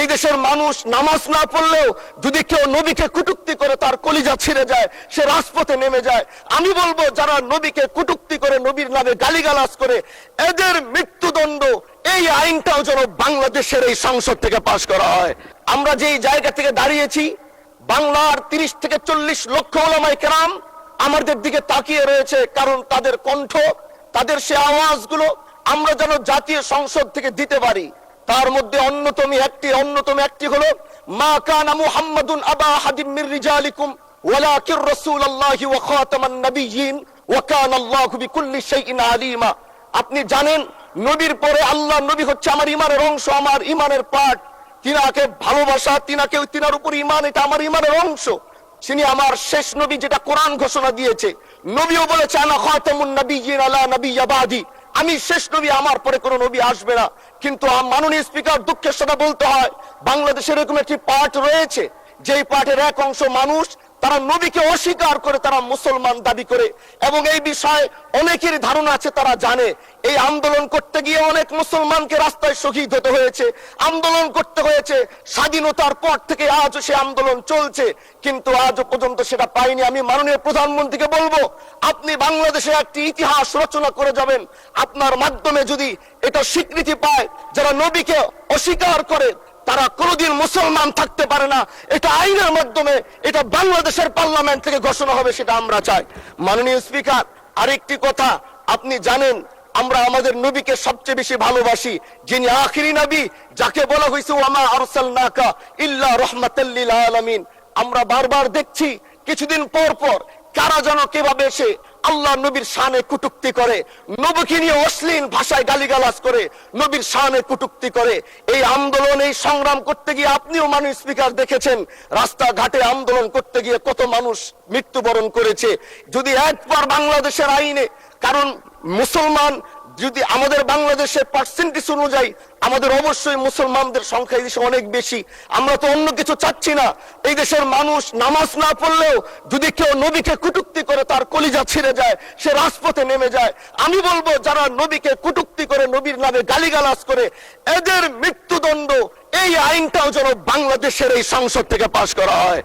এই দেশের মানুষ নামাজ না পড়লেও যদি কেউ নবীকে কটূক্তি করে তার কলিজা ছিঁড়ে যায়, সে রাজপথে নেমে যায়। আমি বলবো যারা নবীকে কটূক্তি করে, নবীর নামে গালিগালাজ করে, এদের মৃত্যুদণ্ড, এই আইনটাও যেন বাংলাদেশের এই সংসদ থেকে পাশ করা হয়। আমরা যেই জায়গা থেকে দাঁড়িয়েছি, বাংলার 30 থেকে 40 লক্ষ ওলামায়ে কেরাম আমাদের দিকে তাকিয়ে রয়েছে, কারণ তাদের কণ্ঠ, তাদের সে আওয়াজগুলো আমরা যেন জাতীয় সংসদ থেকে দিতে পারি। তার মধ্যে অন্যতম একটি হলো, মা কানা মুহাম্মাদুন আবা আহাদিম মির রিজালিকুম ওয়ালাকির রাসূলুল্লাহি ওয়া খাতামান নাবিয়্যিন ওয়া কানা আল্লাহু বিকুল্লি শাইইন আলিমা। আপনি জানেন নবীর পরে আল্লাহ নবী হচ্ছে আমার ঈমানের অংশ, আমার ঈমানের পার্ট। তিনাকে ভালোবাসা, তিনার উপর ঈমান, এটা আমার ঈমানের অংশ। তিনি আমার শেষ নবী, যেটা কোরআন ঘোষণা দিয়েছে। নবীও বলেছে আনা খাতামুন নাবিয়্যিন আলা নাবিয়্যা বাদি, আমি শেষ নবী, আমার পরে কোনো নবী আসবে না। কিন্তু মাননীয় স্পিকার, দুঃখের সাথে বলতে হয়, বাংলাদেশের এরকম একটি পার্ট রয়েছে, যেই পার্টের এক অংশ মানুষ, তারা নবীকে অস্বীকার করে, তারা মুসলমান দাবি করে। এবং এই বিষয়ে অনেকেরই ধারণা আছে, তারা জানে এই আন্দোলন করতে গিয়ে অনেক মুসলমানকে রাস্তায় শহীদ হতে হয়েছে, আন্দোলন করতে হয়েছে। স্বাধীনতার পর থেকে আজও সে আন্দোলন চলছে, কিন্তু আজও পর্যন্ত সেটা পাইনি। আমি মাননীয় প্রধানমন্ত্রীকে বলবো, আপনি বাংলাদেশে একটি ইতিহাস রচনা করে যাবেন। আপনার মাধ্যমে যদি এটা স্বীকৃতি পায়, যারা নবীকে অস্বীকার করে তারা কোনোদিন মুসলমান থাকতে পারে না, এটা আইনের মাধ্যমে, এটা বাংলাদেশের পার্লামেন্ট থেকে ঘোষণা হবে, সেটা আমরা চাই। মাননীয় স্পিকার, আরেকটি কথা, আপনি জানেন আমরা আমাদের নবীকে সবচেয়ে বেশি ভালোবাসি, যিনি আখিরি নবী, যাকে বলা হয়েছে ওয়ামা আরসালনাকা ইল্লা রাহমাতাল লিল আলামিন। আমরা বারবার দেখছি কিছুদিন পর পর কারা যেন কিভাবে এসে আল্লাহ নবীর শানে কটূক্তি করে, নবীকে নিয়ে অশ্লীল ভাষায় গালিগালাজ করে, নবীর শানে কটূক্তি করে। এই আন্দোলন, এই সংগ্রাম করতে গিয়ে আপনিও মাননীয় স্পিকার দেখেছেন, রাস্তাঘাটে আন্দোলন করতে গিয়ে কত মানুষ মৃত্যুবরণ করেছে। যদি একবার বাংলাদেশের আইনে, কারণ মুসলমান যদি আমাদের বাংলাদেশের পার্সেন্টেজ অনুযায়ী আমাদের অবশ্যই মুসলমানদের সংখ্যা এই দেশে অনেক বেশি। আমরা তো অন্য কিছু চাচ্ছি না। এই দেশের মানুষ নামাজ না পড়লেও যদি কেউ নবীকে কটূক্তি করে তার কলিজা ছিঁড়ে যায়, সে রাজপথে নেমে যায়। আমি বলবো যারা নবীকে কটূক্তি করে, নবীর নামে গালিগালাজ করে, এদের মৃত্যুদণ্ড, এই আইনটাও যেন বাংলাদেশের এই সংসদ থেকে পাশ করা হয়।